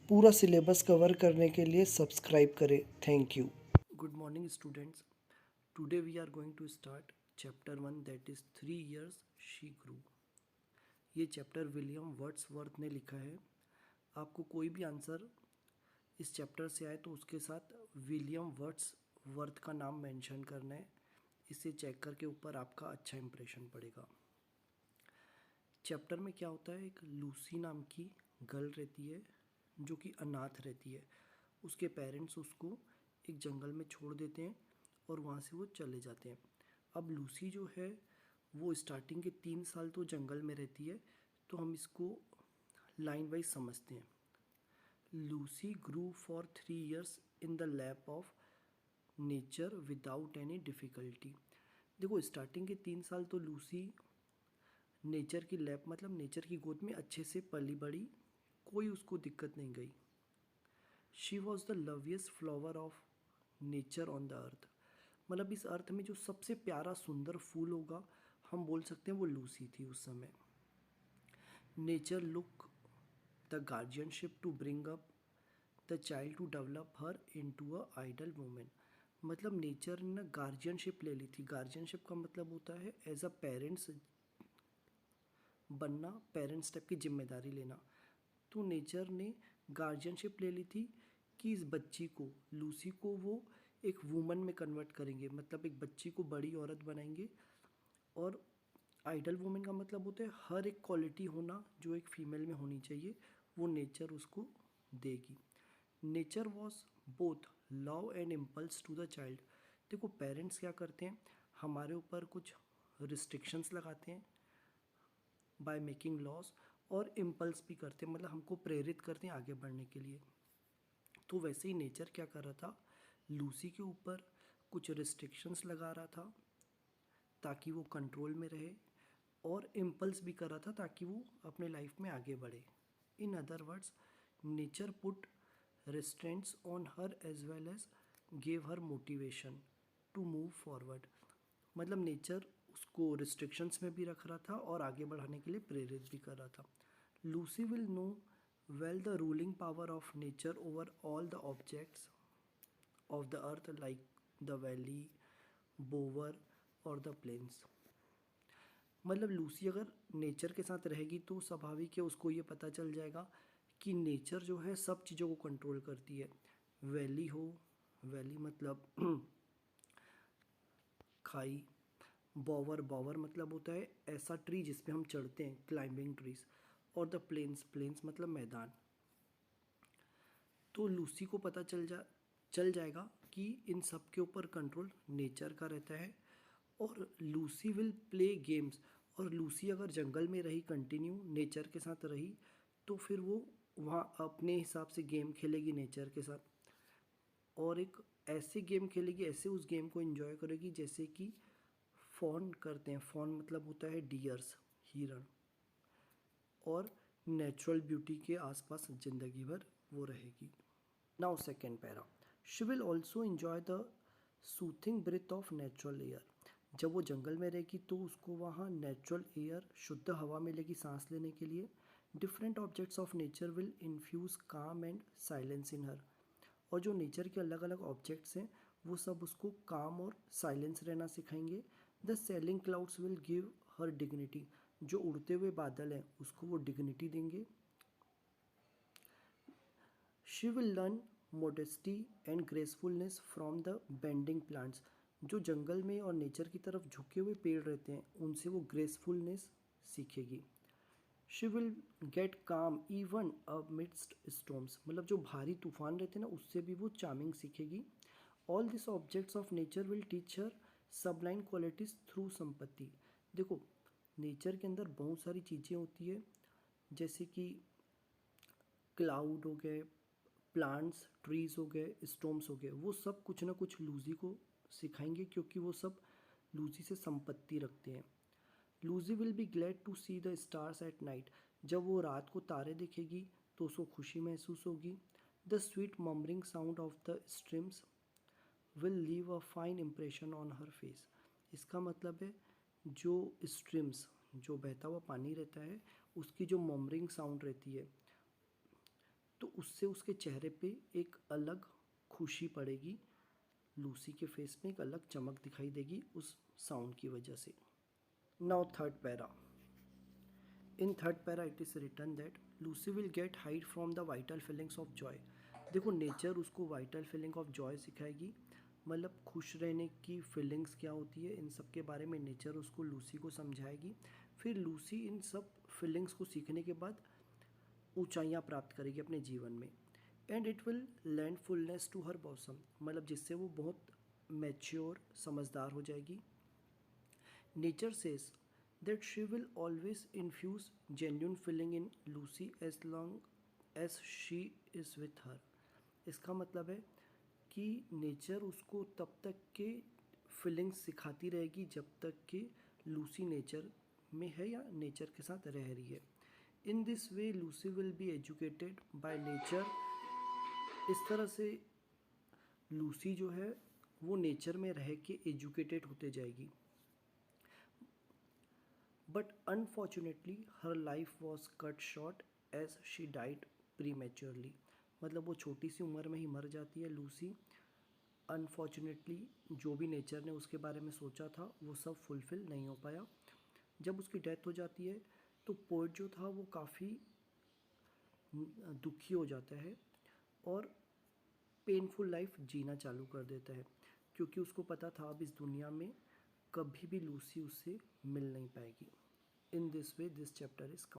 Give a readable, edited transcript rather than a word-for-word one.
पूरा syllabus cover करने के लिए सब्सक्राइब करें। Thank you. Good morning students. Today we are going to start chapter 1 that is 3 years she grew. ये चैप्टर विलियम वर्ड्सवर्थ ने लिखा है। आपको कोई भी आंसर इस चैप्टर से आए तो उसके साथ विलियम वर्ड्सवर्थ का नाम मेंशन करना है। इसे चेक करके ऊपर आपका अच्छा इंप्रेशन पड़ेगा। चैप्टर में क्या होता है, एक लूसी नाम की गर्ल रहती है जो कि अनाथ रहती है। उसके पेरेंट्स उसको एक जंगल में छोड़ देते हैं और वहाँ से वो चले जाते हैं। अब लूसी जो है वो स्टार्टिंग के 3 साल तो जंगल में रहती है, तो हम इसको लाइन वाइज समझते हैं। Lucy grew for 3 years in the lap of nature without any difficulty. देखो, स्टार्टिंग के 3 साल तो लूसी नेचर की लैप मतलब नेचर की गोद में अच्छे से पली बड़ी, कोई उसको दिक्कत नहीं गई। She was the loveliest flower of nature on the earth. मतलब इस अर्थ में जो सबसे प्यारा सुंदर फूल होगा, हम बोल सकते हैं वो लूसी थी उस समय। Nature look the guardianship to bring up the child to develop her into a ideal women. मतलब नेचर ने गार्जियनशिप ले ली थी। गार्जियनशिप का मतलब होता है एज अ पेरेंट्स बनना, पेरेंट्स टाइप की जिम्मेदारी लेना। तो नेचर ने गार्जियनशिप ले ली थी कि इस बच्ची को, लूसी को, वो एक वुमन में कन्वर्ट करेंगे, मतलब एक बच्ची को बड़ी औरत बनाएंगे। और आइडल वुमेन का मतलब होता है हर एक क्वालिटी होना जो एक फीमेल में होनी चाहिए, वो नेचर उसको देगी। Nature was both love and impulse to the child. देखो, पेरेंट्स क्या करते हैं, हमारे ऊपर कुछ रिस्ट्रिक्शंस लगाते हैं बाय मेकिंग लॉस, और इम्पल्स भी करते हैं, मतलब हमको प्रेरित करते हैं आगे बढ़ने के लिए। तो वैसे ही नेचर क्या कर रहा था, लूसी के ऊपर कुछ रिस्ट्रिक्शंस लगा रहा था ताकि वो कंट्रोल में रहे, और इम्पल्स भी कर रहा था ताकि वो अपने लाइफ में आगे बढ़े। In other words, nature put restraints on her as well as gave her motivation to move forward। मतलब नेचर उसको रिस्ट्रिक्शंस में भी रख रहा था और आगे बढ़ाने के लिए प्रेरित भी कर रहा था। Lucy will know well the ruling power of nature over all the objects of the earth like the valley, bower और द प्लेन्स। मतलब लूसी अगर नेचर के साथ रहेगी तो स्वाभाविक है उसको ये पता चल जाएगा कि नेचर जो है सब चीज़ों को कंट्रोल करती है। वैली हो, वैली मतलब खाई। बॉवर, बॉवर मतलब होता है ऐसा ट्री जिस पे हम चढ़ते हैं, क्लाइंबिंग ट्रीज। और द प्लेन्स, प्लेन्स मतलब मैदान। तो लूसी को पता चल जाएगा कि इन सब के ऊपर कंट्रोल नेचर का रहता है। और लूसी विल प्ले गेम्स। और लूसी अगर जंगल में रही, कंटिन्यू नेचर के साथ रही, तो फिर वो वहाँ अपने हिसाब से गेम खेलेगी नेचर के साथ, और एक ऐसे गेम खेलेगी, ऐसे उस गेम को एंजॉय करेगी जैसे कि फॉन करते हैं। फॉन मतलब होता है डियर्स, हिरण। और नेचुरल ब्यूटी के आसपास ज़िंदगी भर वो रहेगी। Now second para, she will also enjoy the soothing breath of natural air. जब वो जंगल में रहेगी तो उसको वहाँ नेचुरल एयर, शुद्ध हवा मिलेगी सांस लेने के लिए। Different objects of nature will infuse काम एंड साइलेंस इन हर। और जो नेचर के अलग अलग ऑब्जेक्ट्स हैं वो सब उसको काम और साइलेंस रहना सिखाएंगे। The sailing clouds will give her dignity. जो उड़ते हुए बादल हैं उसको वो डिग्निटी देंगे। She will learn modesty and gracefulness from the bending plants. जो जंगल में और नेचर की तरफ झुके हुए पेड़ रहते हैं उनसे वो ग्रेसफुलनेस सीखेगी। शी विल गेट काम इवन अमिडस्ट स्टॉर्म्स। मतलब जो भारी तूफान रहते हैं ना उससे भी वो चार्मिंग सीखेगी। All this objects of nature will teach her sublime qualities through sympathy. देखो, नेचर के अंदर बहुत सारी चीज़ें होती है, जैसे कि क्लाउड हो गए, प्लांट्स, ट्रीज हो गए, स्टॉर्म्स हो गए, वो सब कुछ ना कुछ लूजी को सिखाएंगे क्योंकि वो सब लूजी से संपत्ति रखते हैं। Lucy will be glad to see the stars at night. जब वो रात को तारे देखेगी तो उसको खुशी महसूस होगी। The sweet murmuring sound of the streams will leave a fine impression on her face. इसका मतलब है जो स्ट्रीम्स, जो बहता हुआ पानी रहता है, उसकी जो ममरिंग साउंड रहती है तो उससे उसके चेहरे पे एक अलग खुशी पड़ेगी, लूसी के फेस में एक अलग चमक दिखाई देगी उस साउंड की वजह से। Now third para. In third para it is written that Lucy will get hide from the vital feelings of joy. देखो नेचर उसको वाइटल फीलिंग ऑफ जॉय सिखाएगी, मतलब खुश रहने की फीलिंग्स क्या होती है इन सब के बारे में नेचर उसको लूसी को समझाएगी। फिर लूसी इन सब फीलिंग्स को सीखने के बाद ऊंचाइयां प्राप्त करेगी अपने जीवन में। And it will land fullness to her bosom, मतलब जिससे वो बहुत मैच्योर समझदार हो जाएगी। Nature says that she will always infuse genuine feeling in Lucy as long as she is with her। इसका मतलब है कि नेचर उसको तब तक के फीलिंग्स सिखाती रहेगी जब तक कि लूसी नेचर में है या नेचर के साथ रह रही है। In this way Lucy will be educated by nature. इस तरह से लूसी जो है वो नेचर में रह के एजुकेटेड होते जाएगी। But unfortunately her life was cut short as she died prematurely। मतलब वो छोटी सी उम्र में ही मर जाती है लूसी। अनफॉर्चुनेटली जो भी नेचर ने उसके बारे में सोचा था वो सब फुलफ़िल नहीं हो पाया। जब उसकी डेथ हो जाती है तो पोएट जो था वो काफ़ी दुखी हो जाता है और पेनफुल लाइफ जीना चालू कर देता है, क्योंकि उसको पता था अब इस दुनिया में कभी भी लूसी उससे मिल नहीं पाएगी। In this way this chapter is